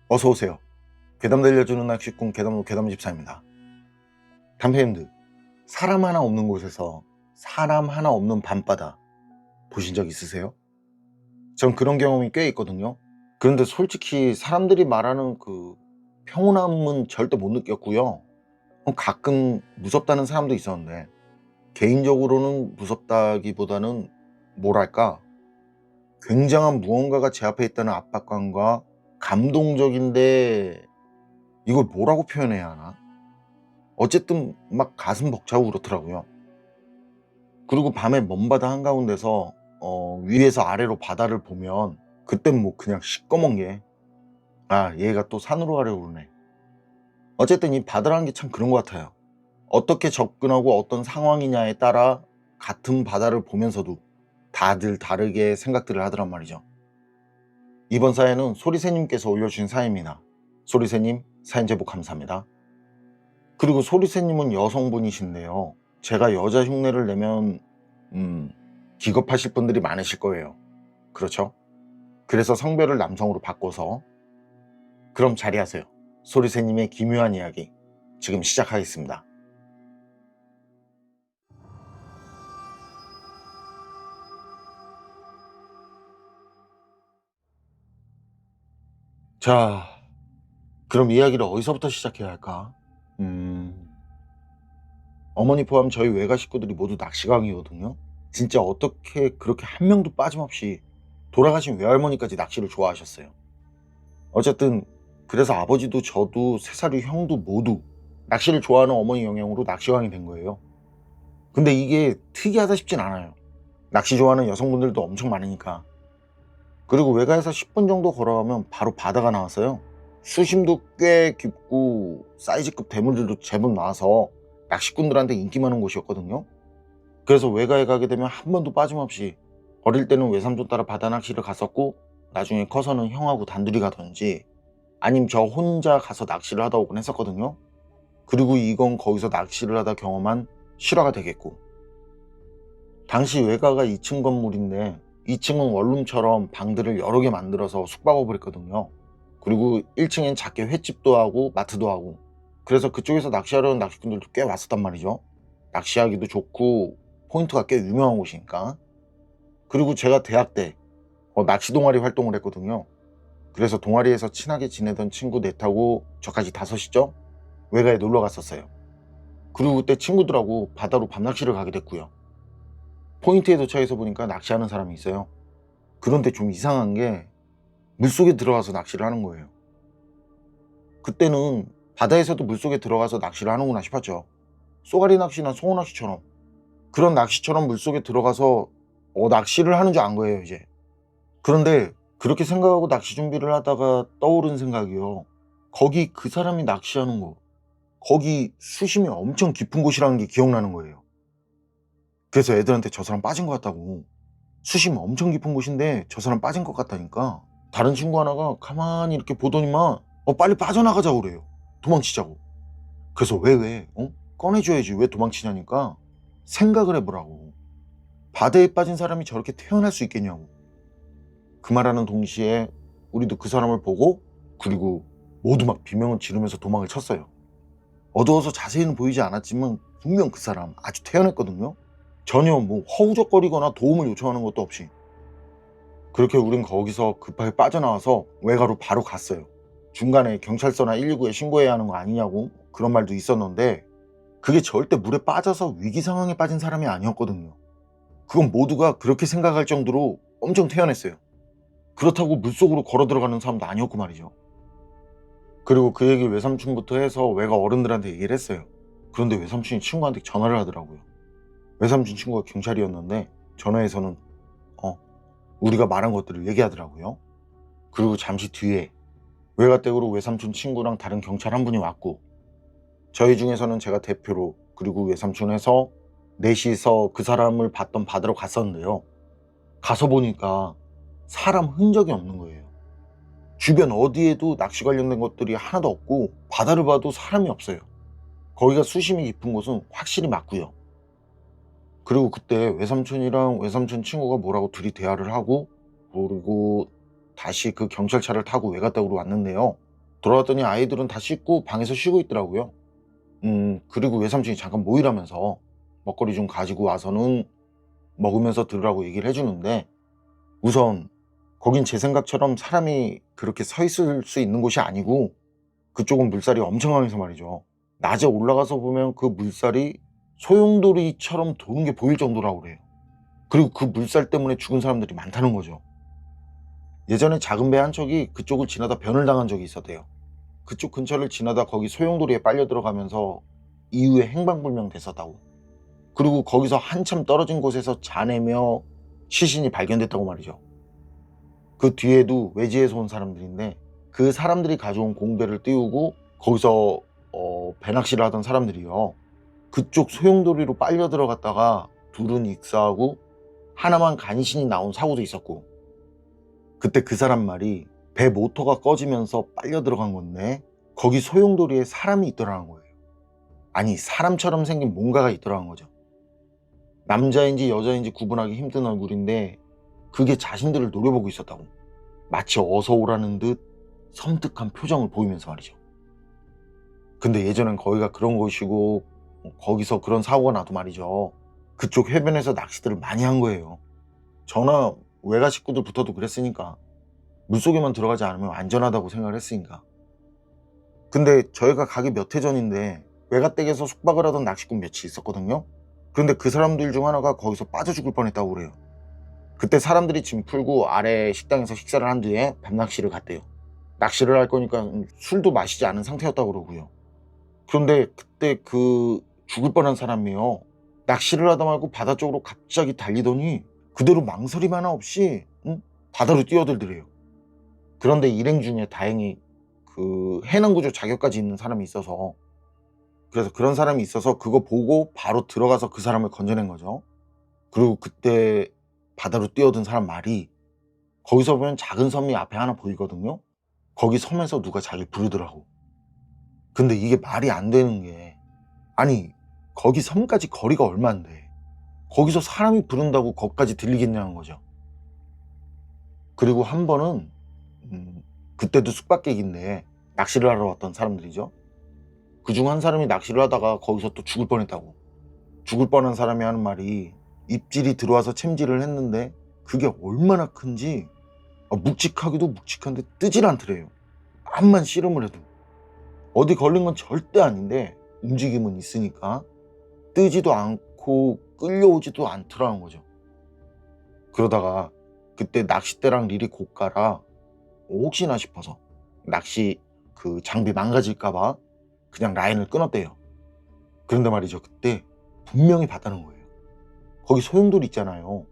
어서오세요. 괴담 들려주는 낚시꾼 괴담로 괴담집사입니다. 담배님들, 사람 하나 없는 곳에서 사람 하나 없는 밤바다 보신 적 있으세요? 전 그런 경험이 꽤 있거든요. 그런데 솔직히 사람들이 말하는 그 평온함은 절대 못 느꼈고요. 가끔 무섭다는 사람도 있었는데, 개인적으로는 무섭다기보다는 뭐랄까, 굉장한 무언가가 제 앞에 있다는 압박감과 감동적인데, 이걸 뭐라고 표현해야 하나? 어쨌든 막 가슴 벅차고 그렇더라고요. 그리고 밤에 먼바다 한가운데서 위에서 아래로 바다를 보면, 그땐 뭐 그냥 시꺼먼 게 '아, 얘가 또 산으로 가려고 그러네.' 어쨌든 이 바다라는 게 참 그런 것 같아요. 어떻게 접근하고 어떤 상황이냐에 따라 같은 바다를 보면서도 다들 다르게 생각들을 하더란 말이죠. 이번 사연은 소리새님께서 올려주신 사연입니다. 소리새님, 사연 제보 감사합니다. 그리고 소리새님은 여성분이신데요, 제가 여자 흉내를 내면 기겁하실 분들이 많으실 거예요. 그렇죠? 그래서 성별을 남성으로 바꿔서, 그럼 자리하세요. 소리새님의 기묘한 이야기 지금 시작하겠습니다. 자, 그럼 이야기를 어디서부터 시작해야 할까? 어머니 포함 저희 외가 식구들이 모두 낚시광이거든요. 진짜 어떻게 그렇게 한 명도 빠짐없이 돌아가신 외할머니까지 낚시를 좋아하셨어요. 어쨌든 그래서 아버지도 저도 세 살이 형도 모두 낚시를 좋아하는 어머니 영향으로 낚시광이 된 거예요. 근데 이게 특이하다 싶진 않아요. 낚시 좋아하는 여성분들도 엄청 많으니까. 그리고 외가에서 10분 정도 걸어가면 바로 바다가 나왔어요. 수심도 꽤 깊고 사이즈급 대물들도 제법 나와서 낚시꾼들한테 인기 많은 곳이었거든요. 그래서 외가에 가게 되면 한 번도 빠짐없이, 어릴 때는 외삼촌 따라 바다 낚시를 갔었고, 나중에 커서는 형하고 단둘이 가든지 아님 저 혼자 가서 낚시를 하다 오곤 했었거든요. 그리고 이건 거기서 낚시를 하다 경험한 실화가 되겠고, 당시 외가가 2층 건물인데 2층은 원룸처럼 방들을 여러 개 만들어서 숙박업을 했거든요. 그리고 1층엔 작게 횟집도 하고 마트도 하고, 그래서 그쪽에서 낚시하려는 낚시꾼들도 꽤 왔었단 말이죠. 낚시하기도 좋고 포인트가 꽤 유명한 곳이니까. 그리고 제가 대학 때 낚시 동아리 활동을 했거든요. 그래서 동아리에서 친하게 지내던 친구 넷하고 저까지 다섯이죠, 외가에 놀러 갔었어요. 그리고 그때 친구들하고 바다로 밤낚시를 가게 됐고요. 포인트에 도착해서 보니까 낚시하는 사람이 있어요. 그런데 좀 이상한 게, 물속에 들어가서 낚시를 하는 거예요. 그때는 바다에서도 물속에 들어가서 낚시를 하는구나 싶었죠. 쏘가리 낚시나 송어 낚시처럼, 그런 낚시처럼 물속에 들어가서 낚시를 하는 줄 안 거예요 이제. 그런데 그렇게 생각하고 낚시 준비를 하다가 떠오른 생각이요, 거기 그 사람이 낚시하는 곳, 거기 수심이 엄청 깊은 곳이라는 게 기억나는 거예요. 그래서 애들한테 저 사람 빠진 것 같다고, 수심 엄청 깊은 곳인데 저 사람 빠진 것 같다니까, 다른 친구 하나가 가만히 이렇게 보더니만 빨리 빠져나가자고 그래요. 도망치자고. 그래서 왜? 꺼내줘야지 왜 도망치냐니까, 생각을 해보라고. 바다에 빠진 사람이 저렇게 태어날 수 있겠냐고. 그 말하는 동시에 우리도 그 사람을 보고, 그리고 모두 막 비명을 지르면서 도망을 쳤어요. 어두워서 자세히는 보이지 않았지만 분명 그 사람 아주 태어났거든요. 전혀 뭐 허우적거리거나 도움을 요청하는 것도 없이. 그렇게 우린 거기서 급하게 빠져나와서 외가로 바로 갔어요. 중간에 경찰서나 119에 신고해야 하는 거 아니냐고 그런 말도 있었는데, 그게 절대 물에 빠져서 위기 상황에 빠진 사람이 아니었거든요. 그건 모두가 그렇게 생각할 정도로 엄청 태연했어요. 그렇다고 물속으로 걸어 들어가는 사람도 아니었고 말이죠. 그리고 그 얘기를 외삼촌부터 해서 외가 어른들한테 얘기를 했어요. 그런데 외삼촌이 친구한테 전화를 하더라고요. 외삼촌 친구가 경찰이었는데 전화에서는 우리가 말한 것들을 얘기하더라고요. 그리고 잠시 뒤에 외가댁으로 외삼촌 친구랑 다른 경찰 한 분이 왔고, 저희 중에서는 제가 대표로, 그리고 외삼촌에서 넷이서 그 사람을 봤던 바다로 갔었는데요. 가서 보니까 사람 흔적이 없는 거예요. 주변 어디에도 낚시 관련된 것들이 하나도 없고 바다를 봐도 사람이 없어요. 거기가 수심이 깊은 곳은 확실히 맞고요. 그리고 그때 외삼촌이랑 외삼촌 친구가 뭐라고 둘이 대화를 하고, 그리고 다시 그 경찰차를 타고 외가댁으로 왔는데요. 돌아왔더니 아이들은 다 씻고 방에서 쉬고 있더라고요. 그리고 외삼촌이 잠깐 모이라면서 먹거리 좀 가지고 와서는 먹으면서 들으라고 얘기를 해주는데, 우선 거긴 제 생각처럼 사람이 그렇게 서 있을 수 있는 곳이 아니고 그쪽은 물살이 엄청 강해서 말이죠. 낮에 올라가서 보면 그 물살이 소용돌이처럼 도는 게 보일 정도라고 그래요. 그리고 그 물살 때문에 죽은 사람들이 많다는 거죠. 예전에 작은 배 한 척이 그쪽을 지나다 변을 당한 적이 있었대요. 그쪽 근처를 지나다 거기 소용돌이에 빨려 들어가면서 이후에 행방불명 됐었다고. 그리고 거기서 한참 떨어진 곳에서 자내며 시신이 발견됐다고 말이죠. 그 뒤에도 외지에서 온 사람들인데, 그 사람들이 가져온 공배를 띄우고 거기서 배낚시를 하던 사람들이요, 그쪽 소용돌이로 빨려 들어갔다가 둘은 익사하고 하나만 간신히 나온 사고도 있었고, 그때 그 사람 말이 배 모터가 꺼지면서 빨려 들어간 건데 거기 소용돌이에 사람이 있더라는 거예요. 아니, 사람처럼 생긴 뭔가가 있더라는 거죠. 남자인지 여자인지 구분하기 힘든 얼굴인데 그게 자신들을 노려보고 있었다고. 마치 어서 오라는 듯 섬뜩한 표정을 보이면서 말이죠. 근데 예전엔 거기가 그런 곳이고 거기서 그런 사고가 나도 말이죠, 그쪽 해변에서 낚시들을 많이 한 거예요. 저나 외가 식구들부터도 그랬으니까. 물속에만 들어가지 않으면 안전하다고 생각을 했으니까. 근데 저희가 가기 몇 해 전인데 외가댁에서 숙박을 하던 낚시꾼 몇이 있었거든요. 그런데 그 사람들 중 하나가 거기서 빠져 죽을 뻔했다고 그래요. 그때 사람들이 짐 풀고 아래 식당에서 식사를 한 뒤에 밤낚시를 갔대요. 낚시를 할 거니까 술도 마시지 않은 상태였다고 그러고요. 그런데 그때 그 죽을 뻔한 사람이요, 낚시를 하다 말고 바다 쪽으로 갑자기 달리더니 그대로 망설임 하나 없이 바다로 뛰어들더래요. 그런데 일행 중에 다행히 그 해남구조 자격까지 있는 사람이 있어서, 그래서 그런 사람이 있어서 그거 보고 바로 들어가서 그 사람을 건져낸 거죠. 그리고 그때 바다로 뛰어든 사람 말이, 거기서 보면 작은 섬이 앞에 하나 보이거든요. 거기 섬에서 누가 자기를 부르더라고. 근데 이게 말이 안 되는 게, 아니 거기 섬까지 거리가 얼마인데 거기서 사람이 부른다고 거기까지 들리겠냐는 거죠. 그리고 한 번은 그때도 숙박객인데 낚시를 하러 왔던 사람들이죠. 그중 한 사람이 낚시를 하다가 거기서 또 죽을 뻔했다고. 죽을 뻔한 사람이 하는 말이, 입질이 들어와서 챔질을 했는데 그게 얼마나 큰지 묵직하기도 묵직한데 뜨질 않더래요. 암만 씨름을 해도. 어디 걸린 건 절대 아닌데 움직임은 있으니까 뜨지도 않고 끌려오지도 않더라는 거죠. 그러다가 그때 낚싯대랑 릴이 고가라 혹시나 싶어서 낚시 그 장비 망가질까봐 그냥 라인을 끊었대요. 그런데 말이죠, 그때 분명히 봤다는 거예요. 거기 소용돌이 있잖아요.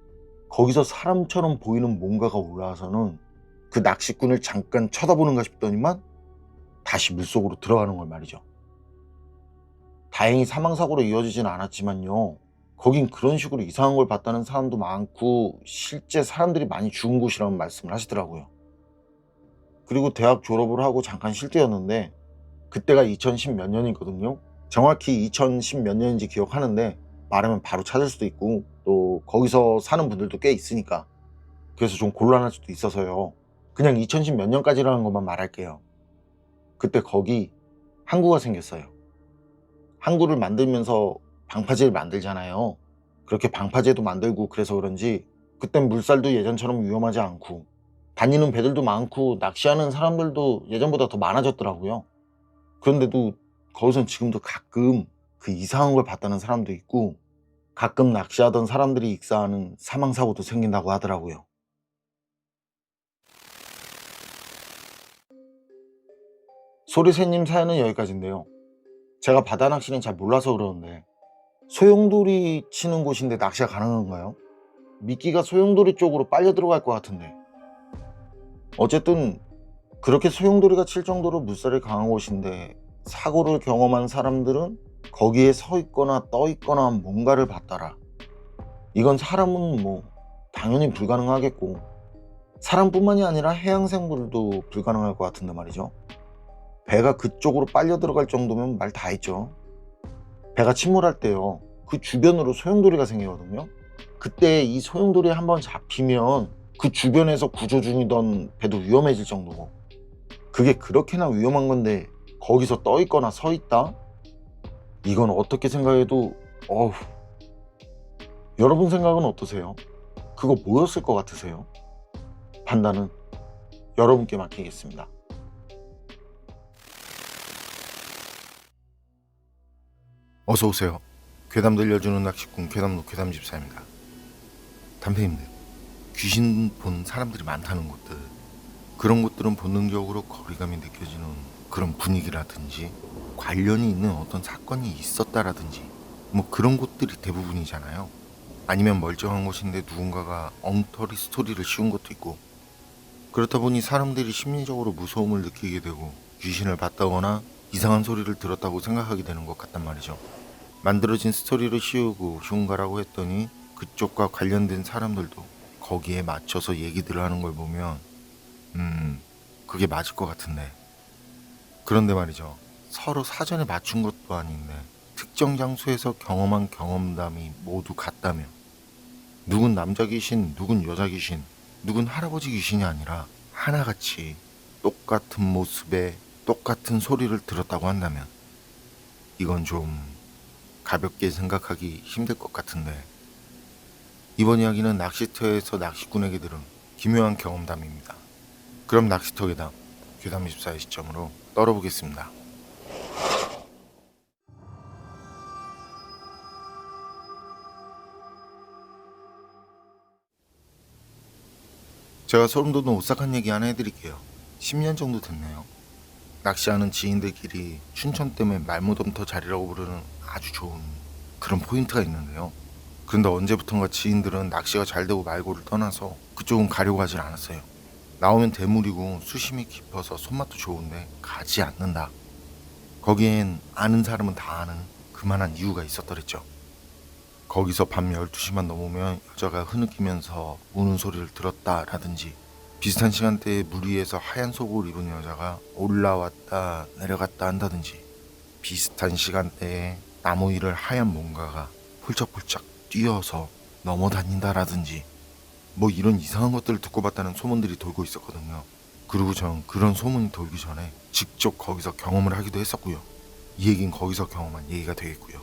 거기서 사람처럼 보이는 뭔가가 올라와서는 그 낚시꾼을 잠깐 쳐다보는가 싶더니만 다시 물속으로 들어가는 걸 말이죠. 다행히 사망사고로 이어지진 않았지만요, 거긴 그런 식으로 이상한 걸 봤다는 사람도 많고 실제 사람들이 많이 죽은 곳이라는 말씀을 하시더라고요. 그리고 대학 졸업을 하고 잠깐 쉴 때였는데, 그때가 2010 몇 년이거든요. 정확히 2010 몇 년인지 기억하는데 말하면 바로 찾을 수도 있고 또 거기서 사는 분들도 꽤 있으니까 그래서 좀 곤란할 수도 있어서요, 그냥 2010 몇 년까지라는 것만 말할게요. 그때 거기 항구가 생겼어요. 항구를 만들면서 방파제를 만들잖아요. 그렇게 방파제도 만들고 그래서 그런지 그땐 물살도 예전처럼 위험하지 않고 다니는 배들도 많고 낚시하는 사람들도 예전보다 더 많아졌더라고요. 그런데도 거기선 지금도 가끔 그 이상한 걸 봤다는 사람도 있고 가끔 낚시하던 사람들이 익사하는 사망사고도 생긴다고 하더라고요. 소리새님 사연은 여기까지인데요. 제가 바다 낚시는 잘 몰라서 그러는데 소용돌이 치는 곳인데 낚시가 가능한가요? 미끼가 소용돌이 쪽으로 빨려 들어갈 것 같은데. 어쨌든 그렇게 소용돌이가 칠 정도로 물살이 강한 곳인데 사고를 경험한 사람들은 거기에 서 있거나 떠 있거나 뭔가를 봤더라. 이건 사람은 뭐 당연히 불가능하겠고 사람뿐만이 아니라 해양생물도 불가능할 것 같은데 말이죠. 배가 그쪽으로 빨려 들어갈 정도면 말 다 했죠. 배가 침몰할 때요, 그 주변으로 소용돌이가 생기거든요. 그때 이 소용돌이에 한번 잡히면 그 주변에서 구조 중이던 배도 위험해질 정도고, 그게 그렇게나 위험한 건데 거기서 떠 있거나 서 있다? 이건 어떻게 생각해도 어우. 여러분 생각은 어떠세요? 그거 뭐였을 것 같으세요? 판단은 여러분께 맡기겠습니다. 어서 오세요. 괴담 들려주는 낚시꾼 괴담로 괴담집사입니다. 담배님들, 귀신 본 사람들이 많다는 곳들, 그런 곳들은 본능적으로 거리감이 느껴지는 그런 분위기라든지 관련이 있는 어떤 사건이 있었다라든지 뭐 그런 곳들이 대부분이잖아요. 아니면 멀쩡한 곳인데 누군가가 엉터리 스토리를 씌운 것도 있고, 그렇다 보니 사람들이 심리적으로 무서움을 느끼게 되고 귀신을 봤다거나 이상한 소리를 들었다고 생각하게 되는 것 같단 말이죠. 만들어진 스토리를 씌우고 흉가라고 했더니 그쪽과 관련된 사람들도 거기에 맞춰서 얘기들을 하는 걸 보면 그게 맞을 것 같은데, 그런데 말이죠, 서로 사전에 맞춘 것도 아닌데 특정 장소에서 경험한 경험담이 모두 같다면, 누군 남자 귀신, 누군 여자 귀신, 누군 할아버지 귀신이 아니라 하나같이 똑같은 모습에 똑같은 소리를 들었다고 한다면 이건 좀 가볍게 생각하기 힘들 것 같은데, 이번 이야기는 낚시터에서 낚시꾼에게 들은 기묘한 경험담입니다. 그럼 낚시터 괴담, 괴담24의 시점으로 떨어보겠습니다. 제가 소름 돋는 오싹한 얘기 하나 해드릴게요. 10년 정도 됐네요. 낚시하는 지인들끼리 춘천댐의 말무덤터 자리라고 부르는 아주 좋은 그런 포인트가 있는데요. 그런데 언제부턴가 지인들은 낚시가 잘 되고 말고를 떠나서 그쪽은 가려고 하질 않았어요. 나오면 대물이고 수심이 깊어서 손맛도 좋은데 가지 않는다. 거기엔 아는 사람은 다 아는 그만한 이유가 있었더랬죠. 거기서 밤 12시만 넘으면 여자가 흐느끼면서 우는 소리를 들었다라든지, 비슷한 시간대에 물 위에서 하얀 속옷을 입은 여자가 올라왔다 내려갔다 한다든지, 비슷한 시간대에 나무 위를 하얀 뭔가가 훌쩍훌쩍 뛰어서 넘어다닌다라든지, 뭐 이런 이상한 것들을 듣고 봤다는 소문들이 돌고 있었거든요. 그리고 전 그런 소문이 돌기 전에 직접 거기서 경험을 하기도 했었고요. 이 얘긴 거기서 경험한 얘기가 되겠고요.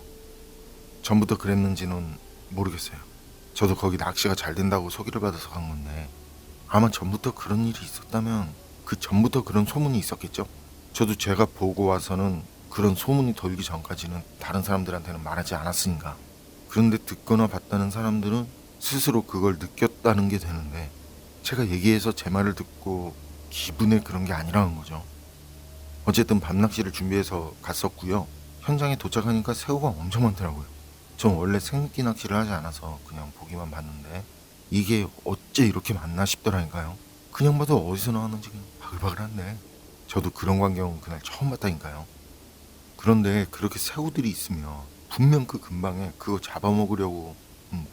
전부터 그랬는지는 모르겠어요. 저도 거기 낚시가 잘 된다고 소개를 받아서 간 건데, 아마 전부터 그런 일이 있었다면 그 전부터 그런 소문이 있었겠죠. 저도 제가 보고 와서는 그런 소문이 돌기 전까지는 다른 사람들한테는 말하지 않았으니까. 그런데 듣거나 봤다는 사람들은 스스로 그걸 느꼈다는 게 되는데, 제가 얘기해서 제 말을 듣고 기분에 그런 게 아니라는 거죠. 어쨌든 밤낚시를 준비해서 갔었고요. 현장에 도착하니까 새우가 엄청 많더라고요. 전 원래 생미끼 낚시를 하지 않아서 그냥 보기만 봤는데 이게 어째 이렇게 많나 싶더라니까요. 그냥 봐도 어디서 나왔는지 그냥 바글바글한데, 저도 그런 광경은 그날 처음 봤다니까요. 그런데 그렇게 새우들이 있으면 분명 그 근방에 그거 잡아먹으려고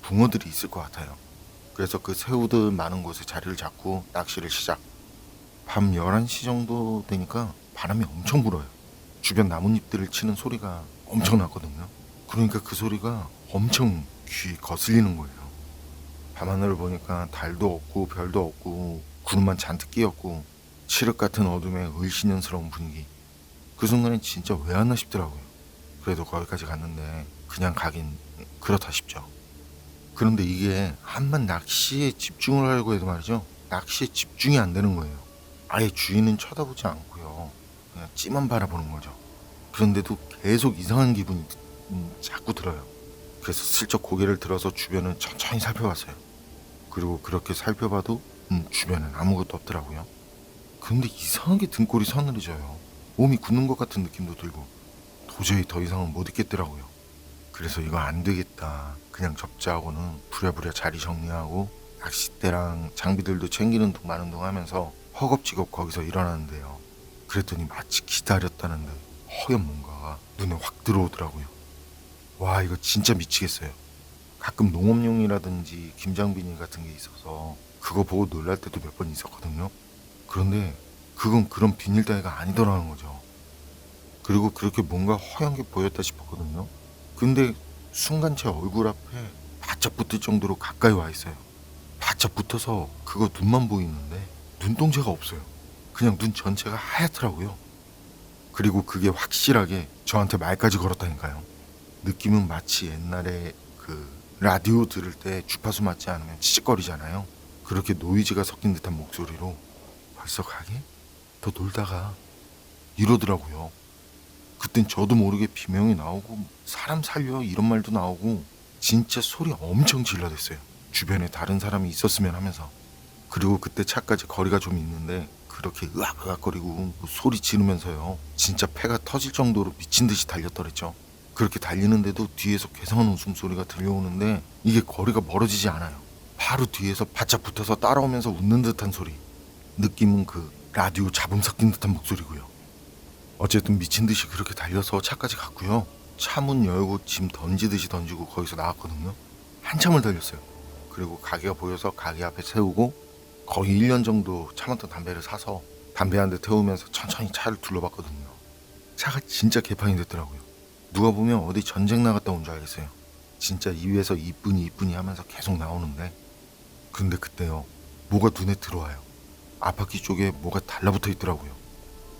붕어들이 있을 것 같아요. 그래서 그 새우들 많은 곳에 자리를 잡고 낚시를 시작. 밤 11시 정도 되니까 바람이 엄청 불어요. 주변 나뭇잎들을 치는 소리가 엄청 났거든요. 그러니까 그 소리가 엄청 귀에 거슬리는 거예요. 밤하늘을 보니까 달도 없고 별도 없고 구름만 잔뜩 끼었고 칠흑 같은 어둠에 을씨년스러운 분위기. 그 순간에 진짜 왜 왔나 싶더라고요. 그래도 거기까지 갔는데 그냥 가긴 그렇다 싶죠. 그런데 이게 한만 낚시에 집중을 하려고 해도 말이죠, 낚시에 집중이 안 되는 거예요. 아예 주인은 쳐다보지 않고요, 그냥 찌만 바라보는 거죠. 그런데도 계속 이상한 기분이 자꾸 들어요. 그래서 슬쩍 고개를 들어서 주변을 천천히 살펴봤어요. 그리고 그렇게 살펴봐도 주변엔 아무것도 없더라고요. 근데 이상하게 등골이 서늘해져요. 몸이 굳는 것 같은 느낌도 들고 도저히 더 이상은 못 있겠더라고요. 그래서 이거 안 되겠다, 그냥 접자하고는 부랴부랴 자리 정리하고 낚싯대랑 장비들도 챙기는 둥 마는 둥 하면서 허겁지겁 거기서 일어나는데요. 그랬더니 마치 기다렸다는 듯 허연 뭔가가 눈에 확 들어오더라고요. 와, 이거 진짜 미치겠어요. 가끔 농업용이라든지 김장비닐 같은 게 있어서 그거 보고 놀랄 때도 몇 번 있었거든요. 그런데 그건 그런 비닐 따위가 아니더라는 거죠. 그리고 그렇게 뭔가 허연 게 보였다 싶었거든요. 근데 순간 제 얼굴 앞에 바짝 붙을 정도로 가까이 와 있어요. 바짝 붙어서 그거 눈만 보이는데 눈동자가 없어요. 그냥 눈 전체가 하얗더라고요. 그리고 그게 확실하게 저한테 말까지 걸었다니까요. 느낌은 마치 옛날에 그 라디오 들을 때 주파수 맞지 않으면 치직거리잖아요. 그렇게 노이즈가 섞인 듯한 목소리로 벌써 가게? 더 놀다가 이러더라고요. 그땐 저도 모르게 비명이 나오고 사람 살려 이런 말도 나오고 진짜 소리 엄청 질러댔어요. 주변에 다른 사람이 있었으면 하면서. 그리고 그때 차까지 거리가 좀 있는데 그렇게 으악으악거리고 뭐 소리 지르면서요. 진짜 폐가 터질 정도로 미친 듯이 달렸더랬죠. 그렇게 달리는데도 뒤에서 괴상한 웃음소리가 들려오는데 이게 거리가 멀어지지 않아요. 바로 뒤에서 바짝 붙어서 따라오면서 웃는 듯한 소리. 느낌은 그 라디오 잡음 섞인 듯한 목소리고요. 어쨌든 미친 듯이 그렇게 달려서 차까지 갔고요. 차 문 열고 짐 던지듯이 던지고 거기서 나왔거든요. 한참을 달렸어요. 그리고 가게가 보여서 가게 앞에 세우고 거의 1년 정도 참았던 담배를 사서 담배 한 대 태우면서 천천히 차를 둘러봤거든요. 차가 진짜 개판이 됐더라고요. 누가 보면 어디 전쟁 나갔다 온 줄 알겠어요. 진짜 이 위에서 이쁘니 이쁘니 하면서 계속 나오는데 근데 그때요. 뭐가 눈에 들어와요. 앞바퀴 쪽에 뭐가 달라붙어 있더라고요.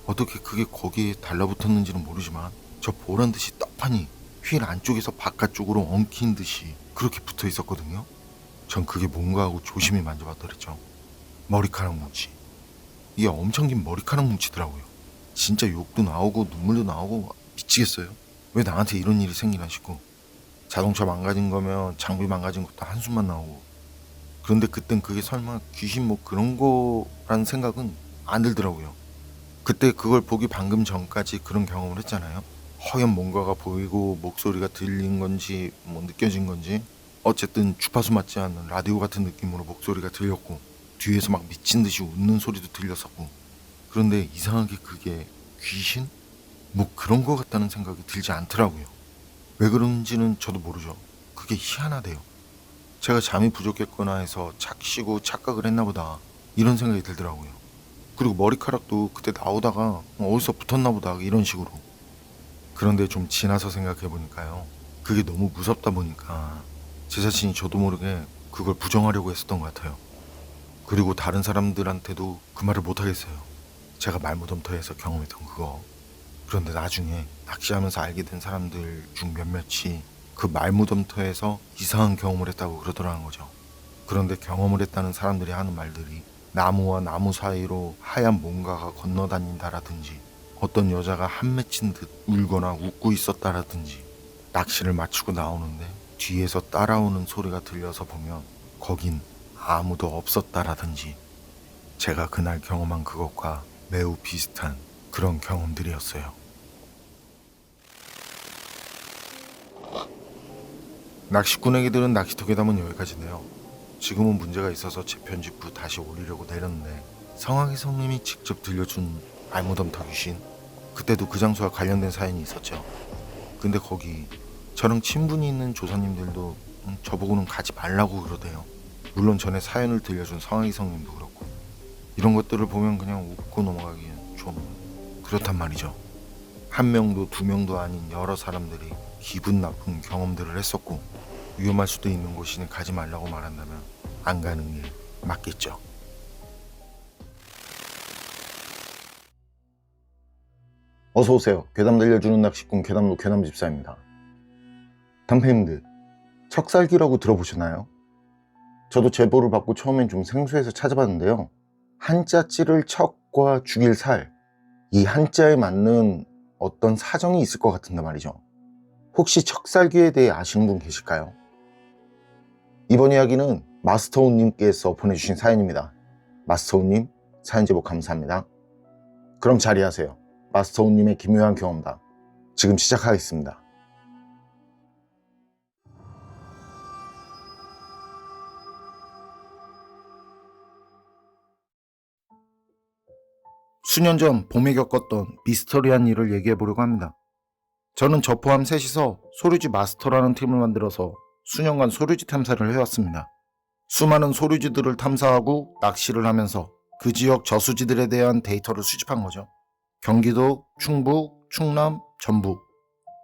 어떻게 그게 거기에 달라붙었는지는 모르지만 저 보란 듯이 떡하니 휠 안쪽에서 바깥쪽으로 엉킨 듯이 그렇게 붙어 있었거든요. 전 그게 뭔가 하고 조심히 만져봤더랬죠. 머리카락 뭉치. 이게 엄청 긴 머리카락 뭉치더라고요. 진짜 욕도 나오고 눈물도 나오고 미치겠어요. 왜 나한테 이런 일이 생기나 싶고 자동차 망가진 거면 장비 망가진 것도 한숨만 나오고 그런데 그땐 그게 설마 귀신 뭐 그런 거라는 생각은 안 들더라고요. 그때 그걸 보기 방금 전까지 그런 경험을 했잖아요. 허연 뭔가가 보이고 목소리가 들린 건지 뭐 느껴진 건지 어쨌든 주파수 맞지 않는 라디오 같은 느낌으로 목소리가 들렸고 뒤에서 막 미친 듯이 웃는 소리도 들렸었고 그런데 이상하게 그게 귀신? 뭐 그런 거 같다는 생각이 들지 않더라고요. 왜 그런지는 저도 모르죠. 그게 희한하대요. 제가 잠이 부족했거나 해서 착시고 착각을 했나 보다 이런 생각이 들더라고요. 그리고 머리카락도 그때 나오다가 어디서 붙었나 보다 이런 식으로. 그런데 좀 지나서 생각해 보니까요. 그게 너무 무섭다 보니까 제 자신이 저도 모르게 그걸 부정하려고 했었던 것 같아요. 그리고 다른 사람들한테도 그 말을 못 하겠어요. 제가 말무덤터에서 경험했던 그거. 그런데 나중에 낚시하면서 알게 된 사람들 중 몇몇이 그 말무덤터에서 이상한 경험을 했다고 그러더라는 거죠. 그런데 경험을 했다는 사람들이 하는 말들이 나무와 나무 사이로 하얀 뭔가가 건너다닌다라든지 어떤 여자가 한 맺힌 듯 울거나 웃고 있었다라든지 낚시를 마치고 나오는데 뒤에서 따라오는 소리가 들려서 보면 거긴 아무도 없었다라든지 제가 그날 경험한 그것과 매우 비슷한 그런 경험들이었어요. 낚시꾼 애기들은 낚시터 괴담은 여기까지네요. 지금은 문제가 있어서 재편집 후 다시 올리려고 내렸는데 성악의 성님이 직접 들려준 알무덤터 귀신 그때도 그 장소와 관련된 사연이 있었죠. 근데 거기 저랑 친분이 있는 조사님들도 저보고는 가지 말라고 그러대요. 물론 전에 사연을 들려준 성악의 성님도 그렇고 이런 것들을 보면 그냥 웃고 넘어가기엔 좀 그렇단 말이죠. 한 명도 두 명도 아닌 여러 사람들이 기분 나쁜 경험들을 했었고 위험할 수도 있는 곳이니 가지 말라고 말한다면 안 가는 게 맞겠죠. 어서오세요. 괴담 들려주는 낚시꾼 괴담로 괴담집사입니다. 단팬님들, 척살기라고 들어보셨나요? 저도 제보를 받고 처음엔 좀 생소해서 찾아봤는데요. 한자찌를 척과 죽일 살, 이 한자에 맞는 어떤 사정이 있을 것 같은데 말이죠. 혹시 척살기에 대해 아시는 분 계실까요? 이번 이야기는 마스터온님께서 보내주신 사연입니다. 마스터온님, 사연 제보 감사합니다. 그럼 자리하세요. 마스터온님의 기묘한 경험담 지금 시작하겠습니다. 수년 전 봄에 겪었던 미스터리한 일을 얘기해 보려고 합니다. 저는 저 포함 셋이서 소류지 마스터라는 팀을 만들어서 수년간 소류지 탐사를 해왔습니다. 수많은 소류지들을 탐사하고 낚시를 하면서 그 지역 저수지들에 대한 데이터를 수집한 거죠. 경기도, 충북, 충남, 전북.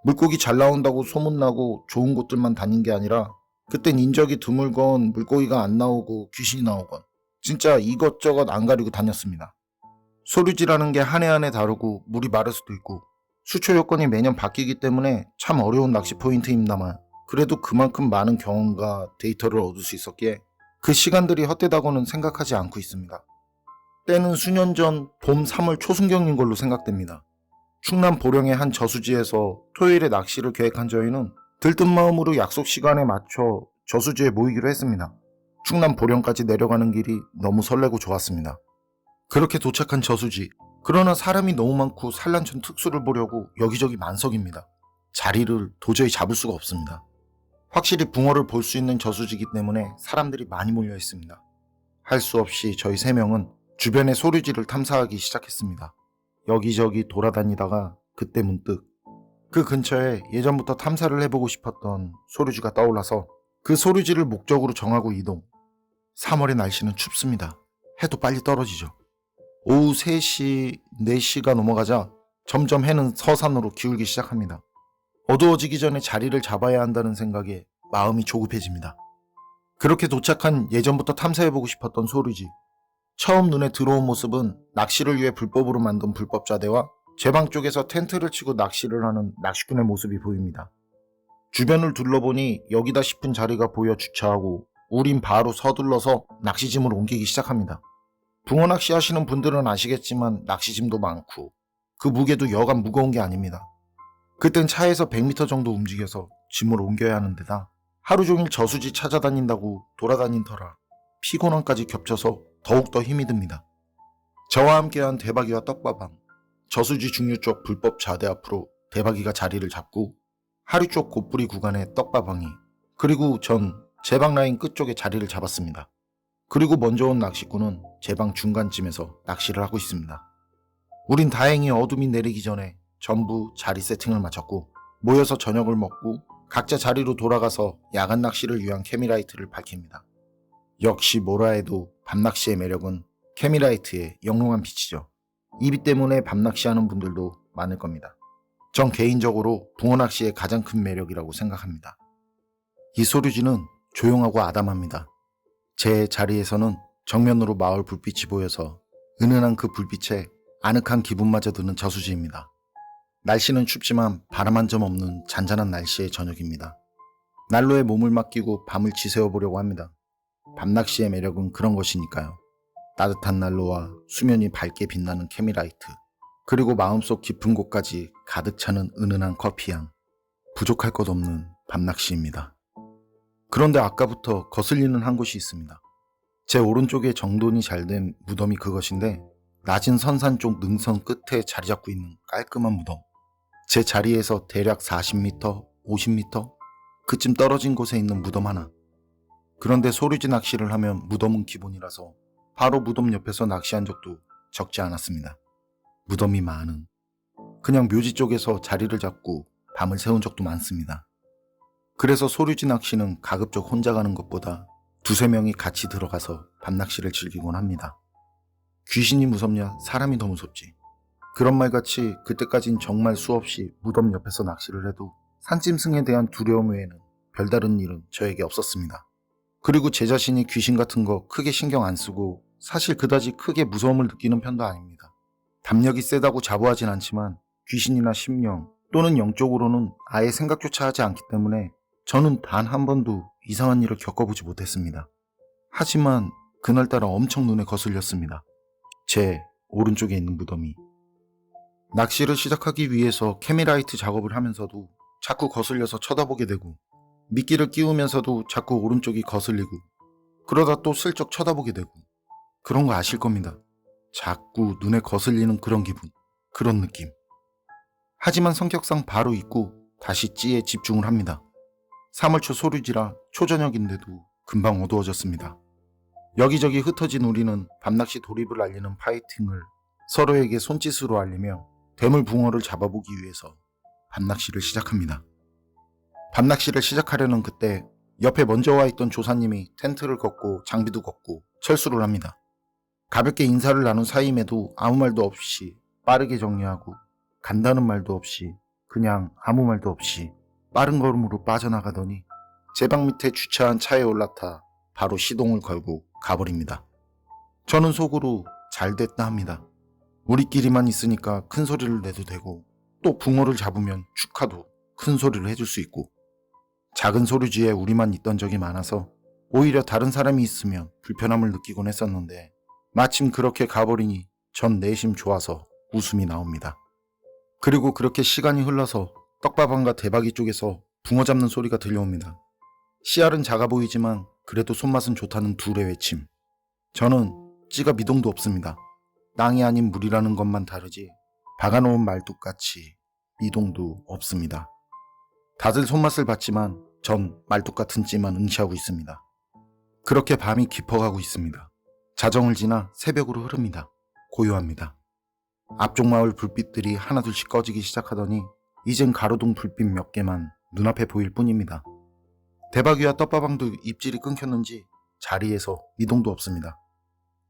물고기 잘 나온다고 소문나고 좋은 곳들만 다닌 게 아니라 그땐 인적이 드물건 물고기가 안 나오고 귀신이 나오건 진짜 이것저것 안 가리고 다녔습니다. 소류지라는 게 한 해 한 해 다르고 물이 마를 수도 있고 수초 여건이 매년 바뀌기 때문에 참 어려운 낚시 포인트입니다만, 그래도 그만큼 많은 경험과 데이터를 얻을 수 있었기에 그 시간들이 헛되다고는 생각하지 않고 있습니다. 때는 수년 전 봄 3월 초순경인 걸로 생각됩니다. 충남 보령의 한 저수지에서 토요일에 낚시를 계획한 저희는 들뜬 마음으로 약속 시간에 맞춰 저수지에 모이기로 했습니다. 충남 보령까지 내려가는 길이 너무 설레고 좋았습니다. 그렇게 도착한 저수지, 그러나 사람이 너무 많고 산란천 특수를 보려고 여기저기 만석입니다. 자리를 도저히 잡을 수가 없습니다. 확실히 붕어를 볼 수 있는 저수지이기 때문에 사람들이 많이 몰려 있습니다. 할 수 없이 저희 3명은 주변의 소류지를 탐사하기 시작했습니다. 여기저기 돌아다니다가 그때 문득 그 근처에 예전부터 탐사를 해보고 싶었던 소류지가 떠올라서 그 소류지를 목적으로 정하고 이동. 3월의 날씨는 춥습니다. 해도 빨리 떨어지죠. 오후 3시, 4시가 넘어가자 점점 해는 서산으로 기울기 시작합니다. 어두워지기 전에 자리를 잡아야 한다는 생각에 마음이 조급해집니다. 그렇게 도착한 예전부터 탐사해보고 싶었던 소류지. 처음 눈에 들어온 모습은 낚시를 위해 불법으로 만든 불법자대와 제 방 쪽에서 텐트를 치고 낚시를 하는 낚시꾼의 모습이 보입니다. 주변을 둘러보니 여기다 싶은 자리가 보여 주차하고 우린 바로 서둘러서 낚시짐을 옮기기 시작합니다. 붕어 낚시 하시는 분들은 아시겠지만 낚시짐도 많고 그 무게도 여간 무거운 게 아닙니다. 그땐 차에서 100m 정도 움직여서 짐을 옮겨야 하는 데다 하루 종일 저수지 찾아다닌다고 돌아다닌 터라 피곤함까지 겹쳐서 더욱더 힘이 듭니다. 저와 함께한 대박이와 떡바방, 저수지 중류 쪽 불법 자대 앞으로 대박이가 자리를 잡고 하류 쪽 곧부리 구간에 떡바방이, 그리고 전 제 방 라인 끝쪽에 자리를 잡았습니다. 그리고 먼저 온 낚시꾼은 제 방 중간쯤에서 낚시를 하고 있습니다. 우린 다행히 어둠이 내리기 전에 전부 자리 세팅을 마쳤고 모여서 저녁을 먹고 각자 자리로 돌아가서 야간 낚시를 위한 케미라이트를 밝힙니다. 역시 뭐라 해도 밤낚시의 매력은 케미라이트의 영롱한 빛이죠. 이 빛 때문에 밤낚시하는 분들도 많을 겁니다. 전 개인적으로 붕어낚시의 가장 큰 매력이라고 생각합니다. 이 소류지는 조용하고 아담합니다. 제 자리에서는 정면으로 마을 불빛이 보여서 은은한 그 불빛에 아늑한 기분마저 드는 저수지입니다. 날씨는 춥지만 바람 한 점 없는 잔잔한 날씨의 저녁입니다. 난로에 몸을 맡기고 밤을 지새워보려고 합니다. 밤낚시의 매력은 그런 것이니까요. 따뜻한 난로와 수면이 밝게 빛나는 케미라이트, 그리고 마음속 깊은 곳까지 가득 차는 은은한 커피향. 부족할 것 없는 밤낚시입니다. 그런데 아까부터 거슬리는 한 곳이 있습니다. 제 오른쪽에 정돈이 잘 된 무덤이 그것인데 낮은 선산 쪽 능선 끝에 자리 잡고 있는 깔끔한 무덤. 제 자리에서 대략 40m, 50m 그쯤 떨어진 곳에 있는 무덤 하나. 그런데 소류지 낚시를 하면 무덤은 기본이라서 바로 무덤 옆에서 낚시한 적도 적지 않았습니다. 무덤이 많은, 그냥 묘지 쪽에서 자리를 잡고 밤을 새운 적도 많습니다. 그래서 소류지 낚시는 가급적 혼자 가는 것보다 두세 명이 같이 들어가서 밤낚시를 즐기곤 합니다. 귀신이 무섭냐 사람이 더 무섭지. 그런 말같이 그때까진 정말 수없이 무덤 옆에서 낚시를 해도 산짐승에 대한 두려움 외에는 별다른 일은 저에게 없었습니다. 그리고 제 자신이 귀신 같은 거 크게 신경 안 쓰고 사실 그다지 크게 무서움을 느끼는 편도 아닙니다. 담력이 세다고 자부하진 않지만 귀신이나 심령 또는 영적으로는 아예 생각조차 하지 않기 때문에 저는 단 한 번도 이상한 일을 겪어보지 못했습니다. 하지만 그날따라 엄청 눈에 거슬렸습니다. 제 오른쪽에 있는 무덤이. 낚시를 시작하기 위해서 케미라이트 작업을 하면서도 자꾸 거슬려서 쳐다보게 되고 미끼를 끼우면서도 자꾸 오른쪽이 거슬리고 그러다 또 슬쩍 쳐다보게 되고 그런 거 아실 겁니다. 자꾸 눈에 거슬리는 그런 기분, 그런 느낌. 하지만 성격상 바로 잊고 다시 찌에 집중을 합니다. 3월 초 소류지라 초저녁인데도 금방 어두워졌습니다. 여기저기 흩어진 우리는 밤낚시 돌입을 알리는 파이팅을 서로에게 손짓으로 알리며 대물 붕어를 잡아보기 위해서 밤낚시를 시작합니다. 밤낚시를 시작하려는 그때 옆에 먼저 와 있던 조사님이 텐트를 걷고 장비도 걷고 철수를 합니다. 가볍게 인사를 나눈 사이임에도 아무 말도 없이 빠르게 정리하고 간다는 말도 없이 그냥 아무 말도 없이 빠른 걸음으로 빠져나가더니 제 방 밑에 주차한 차에 올라타 바로 시동을 걸고 가버립니다. 저는 속으로 잘 됐다 합니다. 우리끼리만 있으니까 큰 소리를 내도 되고, 또 붕어를 잡으면 축하도 큰 소리를 해줄 수 있고, 작은 소리지에 우리만 있던 적이 많아서 오히려 다른 사람이 있으면 불편함을 느끼곤 했었는데, 마침 그렇게 가버리니 전 내심 좋아서 웃음이 나옵니다. 그리고 그렇게 시간이 흘러서 떡밥왕과 대박이 쪽에서 붕어 잡는 소리가 들려옵니다. 씨알은 작아 보이지만 그래도 손맛은 좋다는 둘의 외침. 저는 찌가 미동도 없습니다. 땅이 아닌 물이라는 것만 다르지 박아놓은 말뚝같이 미동도 없습니다. 다들 손맛을 봤지만 전 말뚝 같은 찌만 응시하고 있습니다. 그렇게 밤이 깊어가고 있습니다. 자정을 지나 새벽으로 흐릅니다. 고요합니다. 앞쪽 마을 불빛들이 하나둘씩 꺼지기 시작하더니 이젠 가로등 불빛 몇 개만 눈앞에 보일 뿐입니다. 대박이와 떡밥왕도 입질이 끊겼는지 자리에서 미동도 없습니다.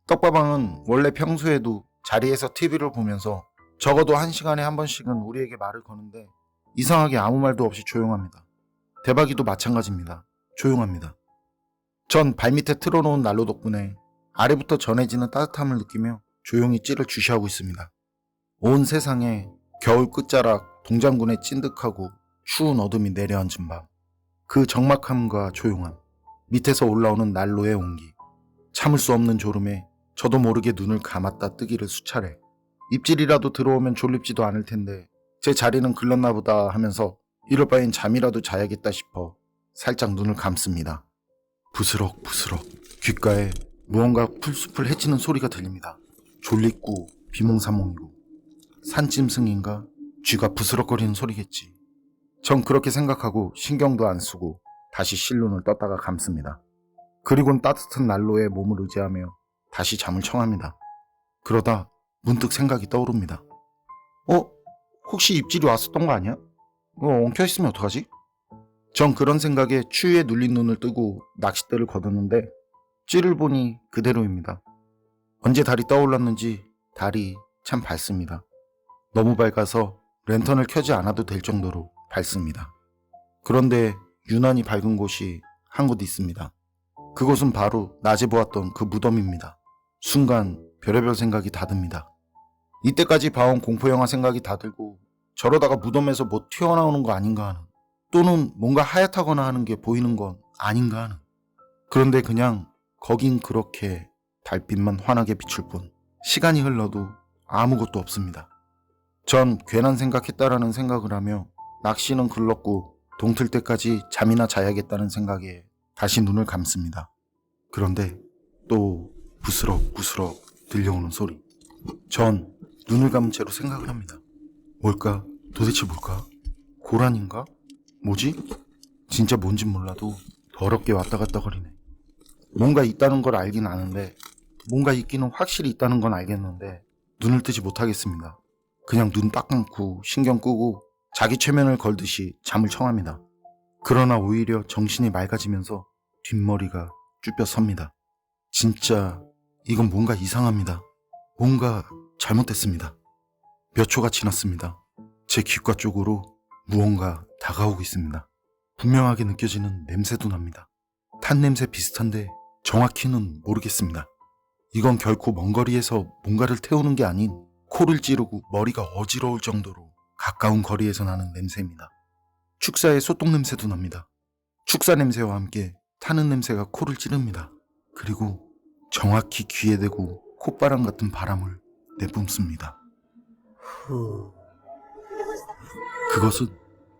떡밥왕은 원래 평소에도 자리에서 TV를 보면서 적어도 1시간에 한 번씩은 우리에게 말을 거는데 이상하게 아무 말도 없이 조용합니다. 대박이도 마찬가지입니다. 조용합니다. 전 발밑에 틀어놓은 난로 덕분에 아래부터 전해지는 따뜻함을 느끼며 조용히 찌를 주시하고 있습니다. 온 세상에 겨울 끝자락 동장군의 찐득하고 추운 어둠이 내려앉은 밤, 그 적막함과 조용함, 밑에서 올라오는 난로의 온기, 참을 수 없는 졸음에 저도 모르게 눈을 감았다 뜨기를 수차례. 입질이라도 들어오면 졸립지도 않을 텐데 제 자리는 글렀나 보다 하면서 이럴 바엔 잠이라도 자야겠다 싶어 살짝 눈을 감습니다. 부스럭부스럭 귓가에 무언가 풀숲을 헤치는 소리가 들립니다. 졸리고 비몽사몽이고 산짐승인가? 쥐가 부스럭거리는 소리겠지. 전 그렇게 생각하고 신경도 안 쓰고 다시 실눈을 떴다가 감습니다. 그리곤 따뜻한 난로에 몸을 의지하며 다시 잠을 청합니다. 그러다 문득 생각이 떠오릅니다. 혹시 입질이 왔었던 거 아니야? 엉켜있으면 어떡하지? 전 그런 생각에 추위에 눌린 눈을 뜨고 낚싯대를 걷었는데 찌를 보니 그대로입니다. 언제 달이 떠올랐는지 달이 참 밝습니다. 너무 밝아서 랜턴을 켜지 않아도 될 정도로 밝습니다. 그런데 유난히 밝은 곳이 한 곳 있습니다. 그곳은 바로 낮에 보았던 그 무덤입니다. 순간 별의별 생각이 다 듭니다. 이때까지 봐온 공포영화 생각이 다 들고 저러다가 무덤에서 뭐 튀어나오는 거 아닌가 하는, 또는 뭔가 하얗다거나 하는 게 보이는 건 아닌가 하는. 그런데 그냥 거긴 그렇게 달빛만 환하게 비출 뿐 시간이 흘러도 아무것도 없습니다. 전 괜한 생각했다라는 생각을 하며 낚시는 글렀고 동틀 때까지 잠이나 자야겠다는 생각에 다시 눈을 감습니다. 그런데 또 부스럭부스럭 들려오는 소리. 전 눈을 감은 채로 생각을 합니다. 뭘까? 도대체 뭘까? 고란인가? 뭐지? 진짜 뭔진 몰라도 더럽게 왔다 갔다 거리네. 뭔가 있다는 걸 알긴 아는데, 뭔가 있기는 확실히 있다는 건 알겠는데 눈을 뜨지 못하겠습니다. 그냥 눈 딱 감고 신경 끄고 자기 최면을 걸듯이 잠을 청합니다. 그러나 오히려 정신이 맑아지면서 뒷머리가 쭈뼛 섭니다. 진짜 이건 뭔가 이상합니다. 뭔가 잘못됐습니다. 몇 초가 지났습니다. 제 귓가 쪽으로 무언가 다가오고 있습니다. 분명하게 느껴지는 냄새도 납니다. 탄 냄새 비슷한데 정확히는 모르겠습니다. 이건 결코 먼 거리에서 뭔가를 태우는 게 아닌 코를 찌르고 머리가 어지러울 정도로 가까운 거리에서 나는 냄새입니다. 축사의 소똥 냄새도 납니다. 축사 냄새와 함께 타는 냄새가 코를 찌릅니다. 그리고 정확히 귀에 대고 콧바람 같은 바람을 내뿜습니다. 그것은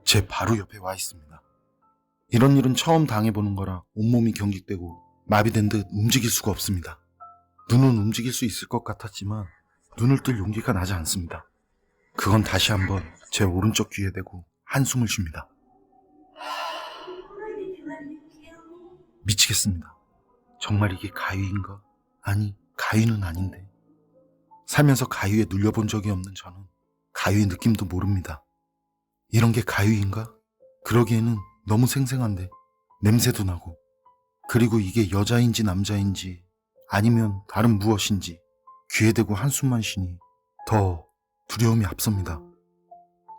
제 바로 옆에 와 있습니다. 이런 일은 처음 당해보는 거라 온몸이 경직되고 마비된 듯 움직일 수가 없습니다. 눈은 움직일 수 있을 것 같았지만 눈을 뜰 용기가 나지 않습니다. 그건 다시 한번 제 오른쪽 귀에 대고 한숨을 쉽니다. 미치겠습니다. 정말 이게 가위인가? 아니, 가위는 아닌데. 살면서 가위에 눌려본 적이 없는 저는 가위의 느낌도 모릅니다. 이런 게 가위인가? 그러기에는 너무 생생한데 냄새도 나고, 그리고 이게 여자인지 남자인지 아니면 다른 무엇인지 귀에 대고 한숨만 쉬니 더 두려움이 앞섭니다.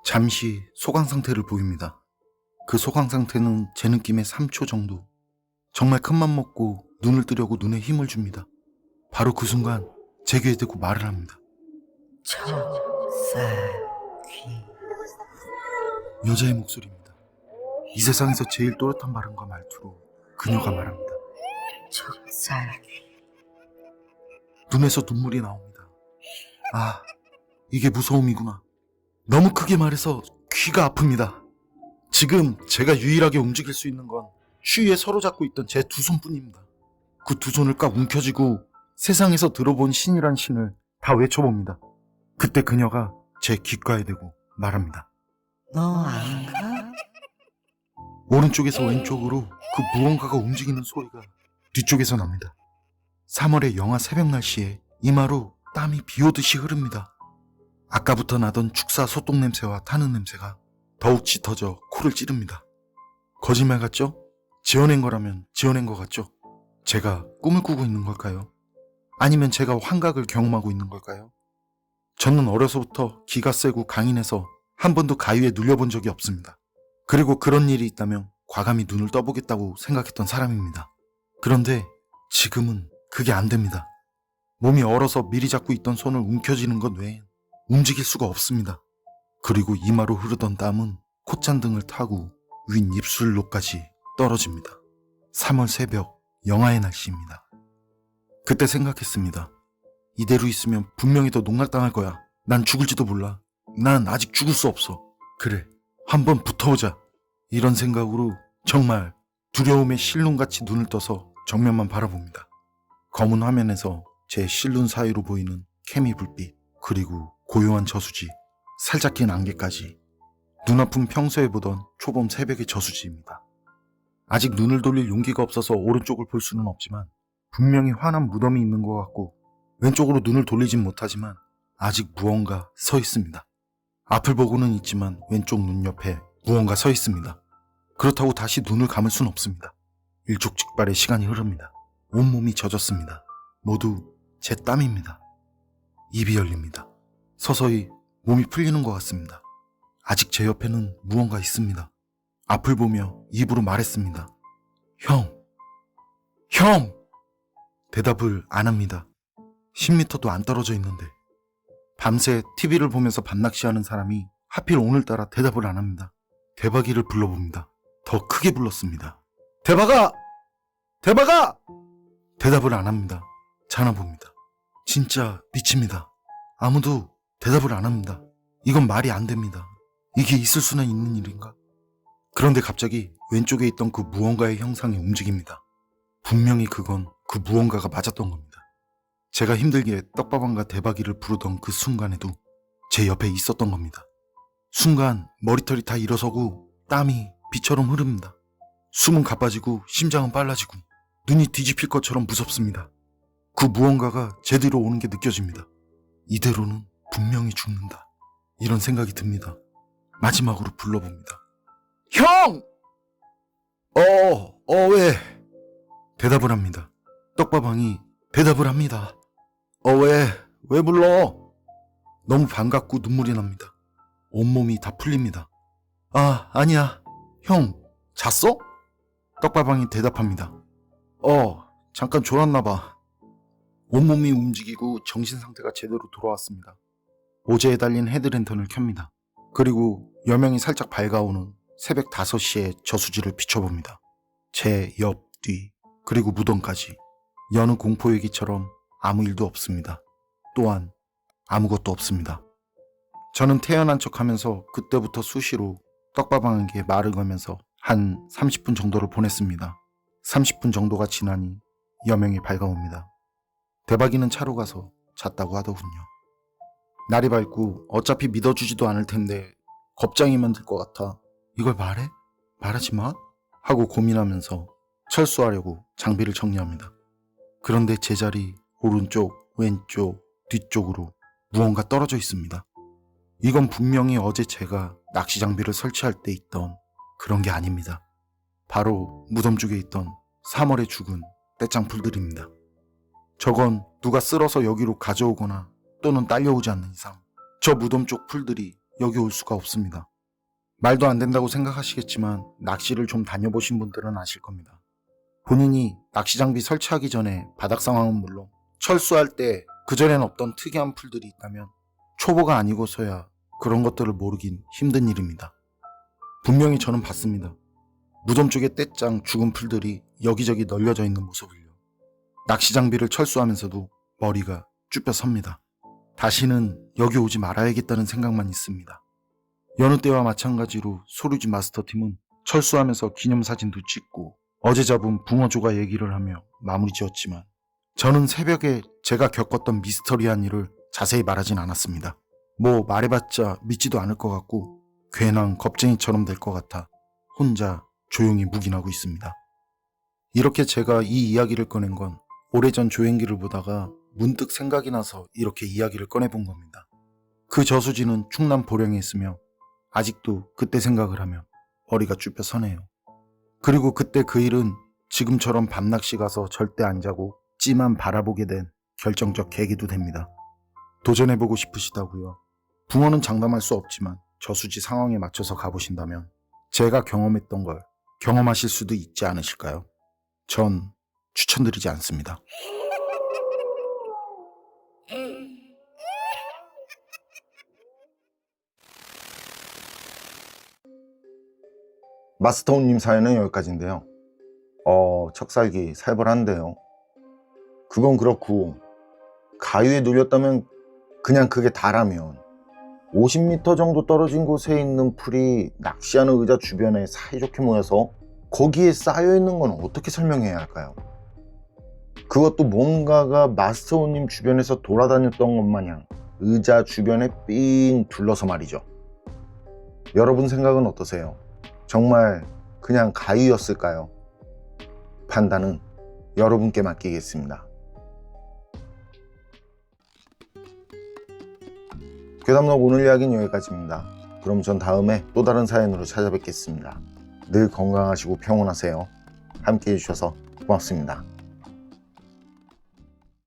잠시 소강 상태를 보입니다. 그 소강 상태는 제 느낌의 3초 정도. 정말 큰맘 먹고 눈을 뜨려고 눈에 힘을 줍니다. 바로 그 순간 제 귀에 대고 말을 합니다. 척살귀. 여자의 목소리입니다. 이 세상에서 제일 또렷한 발음과 말투로 그녀가 말합니다. 척살귀. 눈에서 눈물이 나옵니다. 아, 이게 무서움이구나. 너무 크게 말해서 귀가 아픕니다. 지금 제가 유일하게 움직일 수 있는 건 추위에 서로 잡고 있던 제 두 손뿐입니다. 그 두 손을 꽉 움켜쥐고 세상에서 들어본 신이란 신을 다 외쳐봅니다. 그때 그녀가 제 귓가에 대고 말합니다. 너 안 가? 오른쪽에서 왼쪽으로 그 무언가가 움직이는 소리가 뒤쪽에서 납니다. 3월의 영하 새벽 날씨에 이마로 땀이 비오듯이 흐릅니다. 아까부터 나던 축사 소똥 냄새와 타는 냄새가 더욱 짙어져 코를 찌릅니다. 거짓말 같죠? 지어낸 거라면 지어낸 것 같죠? 제가 꿈을 꾸고 있는 걸까요? 아니면 제가 환각을 경험하고 있는 걸까요? 저는 어려서부터 기가 세고 강인해서 한 번도 가위에 눌려본 적이 없습니다. 그리고 그런 일이 있다면 과감히 눈을 떠보겠다고 생각했던 사람입니다. 그런데 지금은 그게 안 됩니다. 몸이 얼어서 미리 잡고 있던 손을 움켜쥐는 것 외엔 움직일 수가 없습니다. 그리고 이마로 흐르던 땀은 콧잔등을 타고 윗 입술로까지 떨어집니다. 3월 새벽 영하의 날씨입니다. 그때 생각했습니다. 이대로 있으면 분명히 더 농락당할 거야. 난 죽을지도 몰라. 난 아직 죽을 수 없어. 그래, 한번 붙어보자. 이런 생각으로 정말 두려움에 실눈같이 눈을 떠서 정면만 바라봅니다. 검은 화면에서 제 실눈 사이로 보이는 케미 불빛, 그리고 고요한 저수지, 살짝 낀 안개까지 눈아픈 평소에 보던 초봄 새벽의 저수지입니다. 아직 눈을 돌릴 용기가 없어서 오른쪽을 볼 수는 없지만 분명히 환한 무덤이 있는 것 같고 왼쪽으로 눈을 돌리진 못하지만 아직 무언가 서 있습니다. 앞을 보고는 있지만 왼쪽 눈 옆에 무언가 서 있습니다. 그렇다고 다시 눈을 감을 순 없습니다. 일촉즉발의 시간이 흐릅니다. 온몸이 젖었습니다. 모두 제 땀입니다. 입이 열립니다. 서서히 몸이 풀리는 것 같습니다. 아직 제 옆에는 무언가 있습니다. 앞을 보며 입으로 말했습니다. 형! 형! 대답을 안 합니다. 10m도 안 떨어져 있는데 밤새 TV를 보면서 밤낚시하는 사람이 하필 오늘따라 대답을 안 합니다. 대박이를 불러봅니다. 더 크게 불렀습니다. 대박아! 대박아! 대답을 안 합니다. 자나봅니다. 진짜 미칩니다. 아무도 대답을 안 합니다. 이건 말이 안 됩니다. 이게 있을 수나 있는 일인가? 그런데 갑자기 왼쪽에 있던 그 무언가의 형상이 움직입니다. 분명히 그건 그 무언가가 맞았던 겁니다. 제가 힘들게 떡밥왕과 대박이를 부르던 그 순간에도 제 옆에 있었던 겁니다. 순간 머리털이 다 일어서고 땀이 비처럼 흐릅니다. 숨은 가빠지고 심장은 빨라지고 눈이 뒤집힐 것처럼 무섭습니다. 그 무언가가 제 뒤로 오는 게 느껴집니다. 이대로는 분명히 죽는다. 이런 생각이 듭니다. 마지막으로 불러봅니다. 형! 왜? 대답을 합니다. 떡밥왕이 대답을 합니다. 왜 불러? 너무 반갑고 눈물이 납니다. 온몸이 다 풀립니다. 아니야. 형, 잤어? 떡밥왕이 대답합니다. 잠깐 졸았나봐. 온몸이 움직이고 정신 상태가 제대로 돌아왔습니다. 모재에 달린 헤드랜턴을 켭니다. 그리고 여명이 살짝 밝아오는 새벽 5시에 저수지를 비춰봅니다. 제 옆, 뒤, 그리고 무덤까지 여느 공포얘기처럼 아무 일도 없습니다. 또한 아무것도 없습니다. 저는 태어난 척하면서 그때부터 수시로 떡밥왕에게 말을 걸면서 한 30분 정도를 보냈습니다. 30분 정도가 지나니 여명이 밝아옵니다. 대박이는 차로 가서 잤다고 하더군요. 날이 밝고 어차피 믿어주지도 않을 텐데 겁장이면 될 것 같아. 이걸 말해? 말하지 마? 하고 고민하면서 철수하려고 장비를 정리합니다. 그런데 제자리 오른쪽, 왼쪽, 뒤쪽으로 무언가 떨어져 있습니다. 이건 분명히 어제 제가 낚시 장비를 설치할 때 있던 그런 게 아닙니다. 바로 무덤 쪽에 있던 3월에 죽은 떼짱풀들입니다. 저건 누가 쓸어서 여기로 가져오거나 또는 딸려오지 않는 이상 저 무덤 쪽 풀들이 여기 올 수가 없습니다. 말도 안 된다고 생각하시겠지만 낚시를 좀 다녀보신 분들은 아실 겁니다. 본인이 낚시 장비 설치하기 전에 바닥 상황은 물론 철수할 때 그전엔 없던 특이한 풀들이 있다면 초보가 아니고서야 그런 것들을 모르긴 힘든 일입니다. 분명히 저는 봤습니다. 무덤 쪽에 떼짱 죽은 풀들이 여기저기 널려져 있는 모습을요. 낚시 장비를 철수하면서도 머리가 쭈뼛 섭니다. 다시는 여기 오지 말아야겠다는 생각만 있습니다. 여느 때와 마찬가지로 소류지 마스터팀은 철수하면서 기념사진도 찍고 어제 잡은 붕어 조가 얘기를 하며 마무리 지었지만 저는 새벽에 제가 겪었던 미스터리한 일을 자세히 말하진 않았습니다. 뭐 말해봤자 믿지도 않을 것 같고 괜한 겁쟁이처럼 될 것 같아 혼자 조용히 묵인하고 있습니다. 이렇게 제가 이 이야기를 꺼낸 건 오래전 조행기를 보다가 문득 생각이 나서 이렇게 이야기를 꺼내본 겁니다. 그 저수지는 충남 보령에 있으며 아직도 그때 생각을 하면 머리가 쭈뼛 서네요. 그리고 그때 그 일은 지금처럼 밤낚시 가서 절대 안 자고 찌만 바라보게 된 결정적 계기도 됩니다. 도전해보고 싶으시다고요? 붕어는 장담할 수 없지만 저수지 상황에 맞춰서 가보신다면 제가 경험했던 걸 경험하실 수도 있지 않으실까요? 전 추천드리지 않습니다. 마스터님 사연은 여기까지인데요. 척살기 살벌한데요. 그건 그렇고 가위에 눌렸다면 그냥 그게 다라면 50m 정도 떨어진 곳에 있는 풀이 낚시하는 의자 주변에 사이좋게 모여서 거기에 쌓여있는 건 어떻게 설명해야 할까요? 그것도 뭔가가 마스터님 주변에서 돌아다녔던 것 마냥 의자 주변에 삥 둘러서 말이죠. 여러분 생각은 어떠세요? 정말 그냥 가위였을까요? 판단은 여러분께 맡기겠습니다. 괴담록 오늘 이야기는 여기까지입니다. 그럼 전 다음에 또 다른 사연으로 찾아뵙겠습니다. 늘 건강하시고 평온하세요. 함께 해주셔서 고맙습니다.